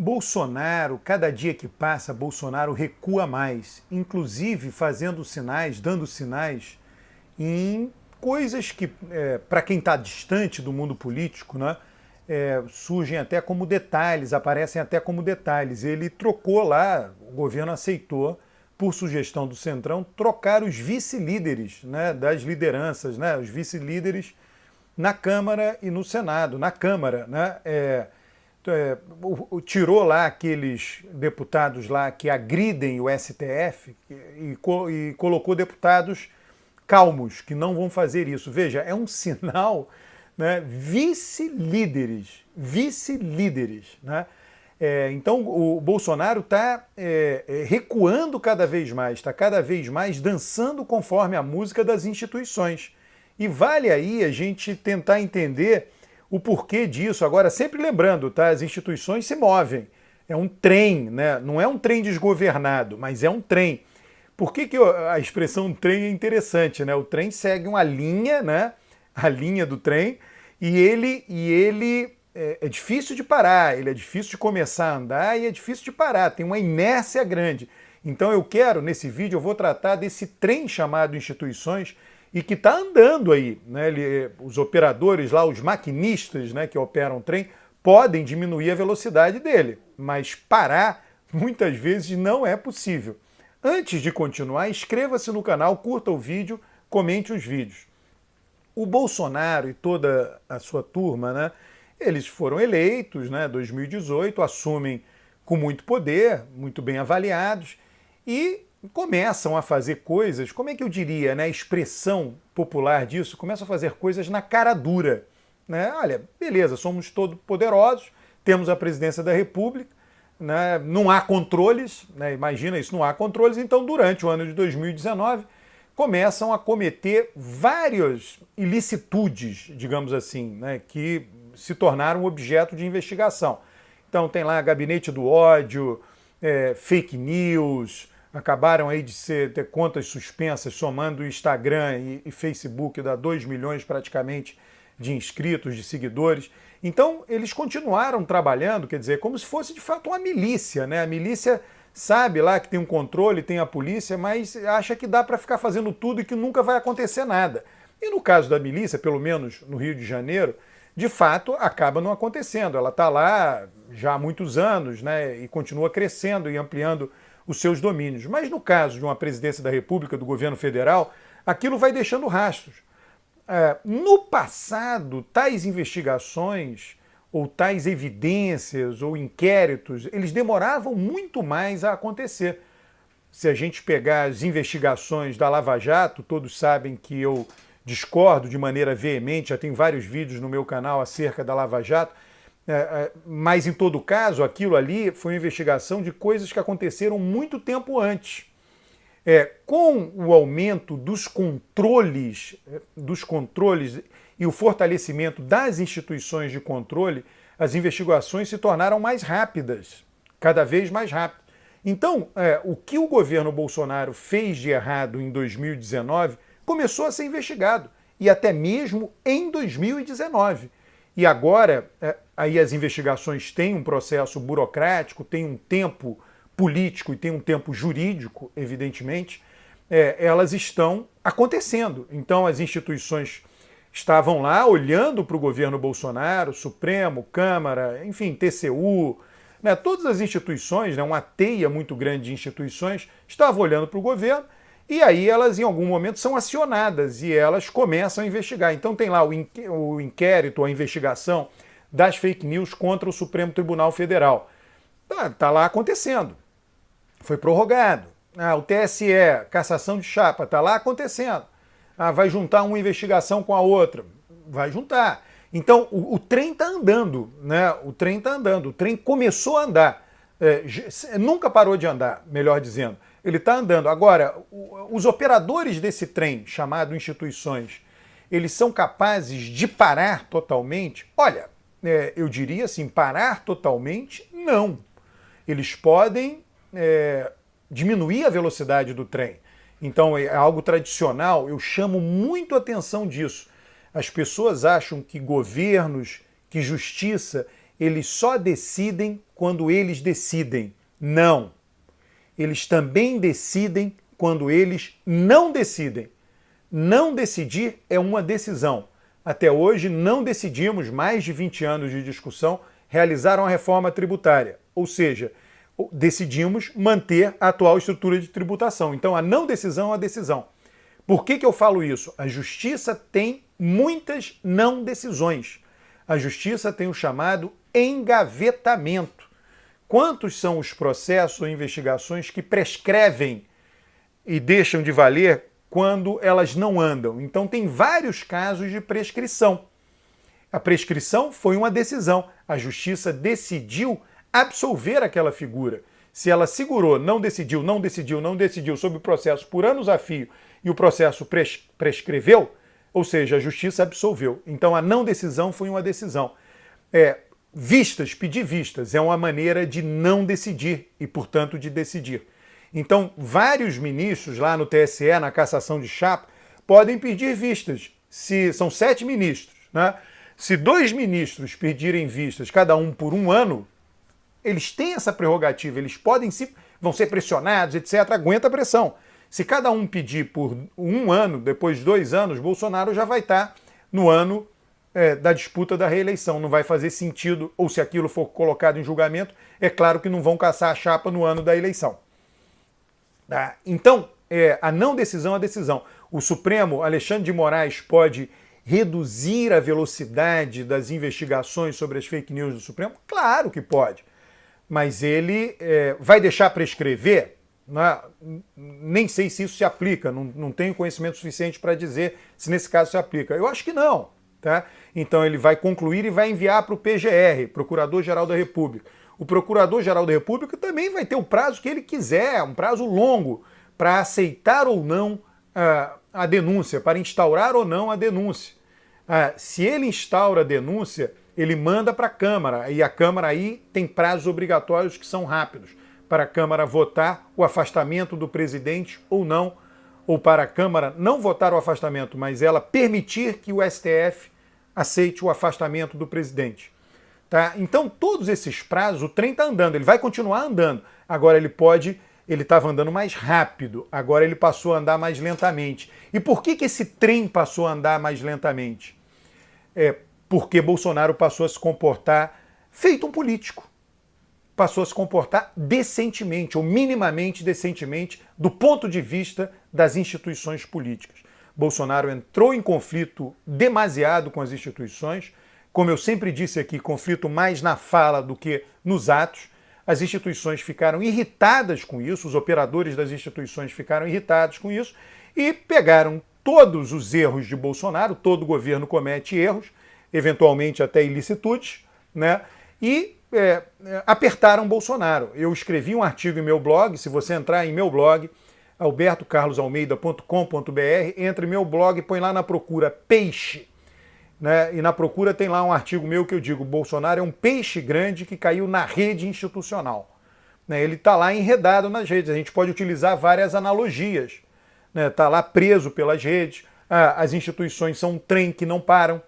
Bolsonaro, cada dia que passa, Bolsonaro recua mais, inclusive fazendo sinais, dando sinais em coisas que, para quem está distante do mundo político, né, surgem até como detalhes, aparecem até como detalhes. Ele trocou lá, o governo aceitou, por sugestão do Centrão, trocar os vice-líderes, né, das lideranças, né, os vice-líderes na Câmara e no Senado. Na Câmara, né, tirou lá aqueles deputados lá que agridem o STF e colocou deputados calmos, que não vão fazer isso. Veja, é um sinal, né, vice-líderes, né? Então o Bolsonaro está recuando cada vez mais, está cada vez mais dançando conforme a música das instituições. E vale aí a gente tentar entender o porquê disso. Agora, sempre lembrando, tá? As instituições se movem. É um trem, né? Não é um trem desgovernado, mas é um trem. Por que a expressão trem é interessante, né? O trem segue uma linha, né? A linha do trem, e ele é difícil de parar, ele é difícil de começar a andar e é difícil de parar, tem uma inércia grande. Então eu quero, nesse vídeo, eu vou tratar desse trem chamado instituições e que está andando aí, né? Os operadores lá, os maquinistas, né, que operam o trem, podem diminuir a velocidade dele, mas parar muitas vezes não é possível. Antes de continuar, inscreva-se no canal, curta o vídeo, comente os vídeos. O Bolsonaro e toda a sua turma, né, eles foram eleitos, né, 2018, assumem com muito poder, muito bem avaliados, e começam a fazer coisas, como é que eu diria, né, a expressão popular disso, começam a fazer coisas na cara dura. Né? Olha, beleza, somos todos poderosos, temos a presidência da República, né, não há controles, né, imagina isso, não há controles, então durante o ano de 2019 começam a cometer várias ilicitudes, digamos assim, né, que se tornaram objeto de investigação. Então tem lá gabinete do ódio, fake news, acabaram aí de ter contas suspensas, somando o Instagram e Facebook, dá 2 milhões praticamente de inscritos, de seguidores. Então eles continuaram trabalhando, quer dizer, como se fosse de fato uma milícia, né? A milícia sabe lá que tem um controle, tem a polícia, mas acha que dá para ficar fazendo tudo e que nunca vai acontecer nada. E no caso da milícia, pelo menos no Rio de Janeiro, de fato acaba não acontecendo. Ela está lá já há muitos anos, né, e continua crescendo e ampliando os seus domínios. Mas no caso de uma presidência da República, do governo federal, aquilo vai deixando rastros. No passado, tais investigações ou tais evidências ou inquéritos, eles demoravam muito mais a acontecer. Se a gente pegar as investigações da Lava Jato, todos sabem que eu discordo de maneira veemente, já tem vários vídeos no meu canal acerca da Lava Jato, mas em todo caso, aquilo ali foi uma investigação de coisas que aconteceram muito tempo antes. Com o aumento dos controles e o fortalecimento das instituições de controle, as investigações se tornaram mais rápidas, cada vez mais rápidas. Então, o que o governo Bolsonaro fez de errado em 2019 começou a ser investigado, e até mesmo em 2019. E agora, aí as investigações têm um processo burocrático, têm um tempo político e tem um tempo jurídico, evidentemente, elas estão acontecendo. Então as instituições estavam lá olhando para o governo Bolsonaro, Supremo, Câmara, enfim, TCU, né, todas as instituições, né, uma teia muito grande de instituições, estavam olhando para o governo e aí elas em algum momento são acionadas e elas começam a investigar. Então tem lá o inquérito, a investigação das fake news contra o Supremo Tribunal Federal. Tá lá acontecendo. Foi prorrogado. O TSE, cassação de chapa, está lá acontecendo. Vai juntar uma investigação com a outra. Vai juntar. Então, o trem está andando, né? O trem está andando. O trem começou a andar. Nunca parou de andar, melhor dizendo. Ele está andando. Agora, os operadores desse trem, chamado instituições, eles são capazes de parar totalmente? Olha, eu diria assim, parar totalmente, não. Eles podem diminuir a velocidade do trem. Então é algo tradicional, eu chamo muito a atenção disso. As pessoas acham que governos, que justiça, eles só decidem quando eles decidem. Não. Eles também decidem quando eles não decidem. Não decidir é uma decisão. Até hoje não decidimos, mais de 20 anos de discussão, realizar uma reforma tributária. Ou seja, decidimos manter a atual estrutura de tributação. Então a não decisão é uma decisão. Por que eu falo isso? A justiça tem muitas não decisões. A justiça tem o chamado engavetamento. Quantos são os processos ou investigações que prescrevem e deixam de valer quando elas não andam? Então tem vários casos de prescrição. A prescrição foi uma decisão. A justiça decidiu absolver aquela figura. Se ela segurou, não decidiu sobre o processo por anos a fio e o processo prescreveu, ou seja, a justiça absolveu. Então a não decisão foi uma decisão. Pedir vistas é uma maneira de não decidir e, portanto, de decidir. Então, vários ministros lá no TSE, na cassação de chapa, podem pedir vistas. Se são 7 ministros, né? Se 2 ministros pedirem vistas, cada um por 1 ano, eles têm essa prerrogativa, eles vão ser pressionados, etc. Aguenta a pressão. Se cada um pedir por 1 ano, depois de 2 anos, Bolsonaro já vai estar no ano da disputa da reeleição. Não vai fazer sentido, ou se aquilo for colocado em julgamento, é claro que não vão caçar a chapa no ano da eleição. Tá? Então, a não decisão é a decisão. O Supremo, Alexandre de Moraes, pode reduzir a velocidade das investigações sobre as fake news do Supremo? Claro que pode. Mas ele vai deixar prescrever? Nem sei se isso se aplica, não tenho conhecimento suficiente para dizer se nesse caso se aplica. Eu acho que não. Tá? Então ele vai concluir e vai enviar para o PGR, Procurador-Geral da República. O Procurador-Geral da República também vai ter o prazo que ele quiser, um prazo longo, para aceitar ou não a denúncia, para instaurar ou não a denúncia. Se ele instaura a denúncia, ele manda para a Câmara, e a Câmara aí tem prazos obrigatórios que são rápidos, para a Câmara votar o afastamento do presidente ou não, ou para a Câmara não votar o afastamento, mas ela permitir que o STF aceite o afastamento do presidente. Tá? Então, todos esses prazos, o trem está andando, ele vai continuar andando. Agora ele estava andando mais rápido, agora ele passou a andar mais lentamente. E por que esse trem passou a andar mais lentamente? Porque Bolsonaro passou a se comportar feito um político. Passou a se comportar decentemente, ou minimamente decentemente, do ponto de vista das instituições políticas. Bolsonaro entrou em conflito demasiado com as instituições, como eu sempre disse aqui, conflito mais na fala do que nos atos. As instituições ficaram irritadas com isso, os operadores das instituições ficaram irritados com isso e pegaram todos os erros de Bolsonaro, todo governo comete erros, eventualmente até ilicitudes, né? E apertaram Bolsonaro. Eu escrevi um artigo em meu blog, se você entrar em meu blog, albertocarlosalmeida.com.br, entre em meu blog e põe lá na procura peixe, né? E na procura tem lá um artigo meu que eu digo, Bolsonaro é um peixe grande que caiu na rede institucional. Né? Ele está lá enredado nas redes, a gente pode utilizar várias analogias. Está lá preso pelas redes, as instituições são um trem que não param,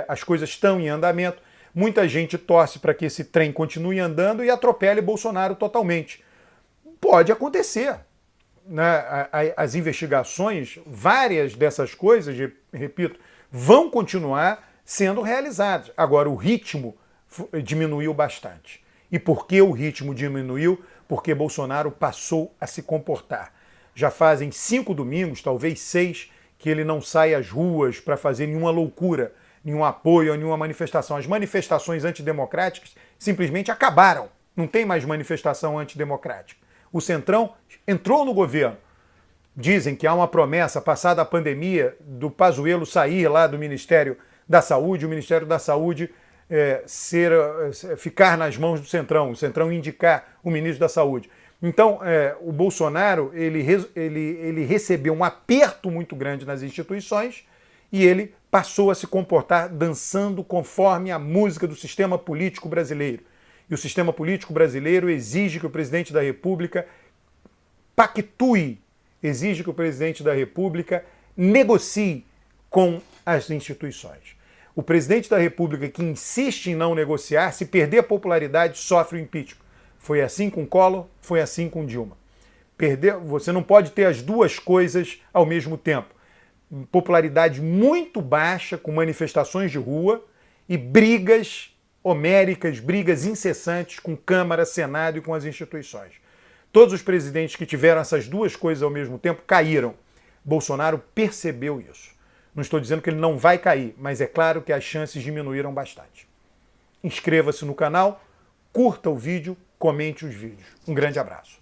as coisas estão em andamento, muita gente torce para que esse trem continue andando e atropele Bolsonaro totalmente. Pode acontecer. Né? As investigações, várias dessas coisas, repito, vão continuar sendo realizadas. Agora, o ritmo diminuiu bastante. E por que o ritmo diminuiu? Porque Bolsonaro passou a se comportar. Já fazem 5 domingos, talvez 6, que ele não sai às ruas para fazer nenhuma loucura, nenhum apoio, nenhuma manifestação. As manifestações antidemocráticas simplesmente acabaram. Não tem mais manifestação antidemocrática. O Centrão entrou no governo. Dizem que há uma promessa, passada a pandemia, do Pazuello sair lá do Ministério da Saúde, o Ministério da Saúde ficar nas mãos do Centrão, o Centrão indicar o ministro da Saúde. Então, o Bolsonaro ele recebeu um aperto muito grande nas instituições e ele passou a se comportar dançando conforme a música do sistema político brasileiro. E o sistema político brasileiro exige que o presidente da República pactue, exige que o presidente da República negocie com as instituições. O presidente da República que insiste em não negociar, se perder a popularidade, sofre o impeachment. Foi assim com Collor, foi assim com Dilma. Você não pode ter as duas coisas ao mesmo tempo. Popularidade muito baixa, com manifestações de rua, e brigas homéricas, brigas incessantes com Câmara, Senado e com as instituições. Todos os presidentes que tiveram essas duas coisas ao mesmo tempo caíram. Bolsonaro percebeu isso. Não estou dizendo que ele não vai cair, mas é claro que as chances diminuíram bastante. Inscreva-se no canal, curta o vídeo, comente os vídeos. Um grande abraço.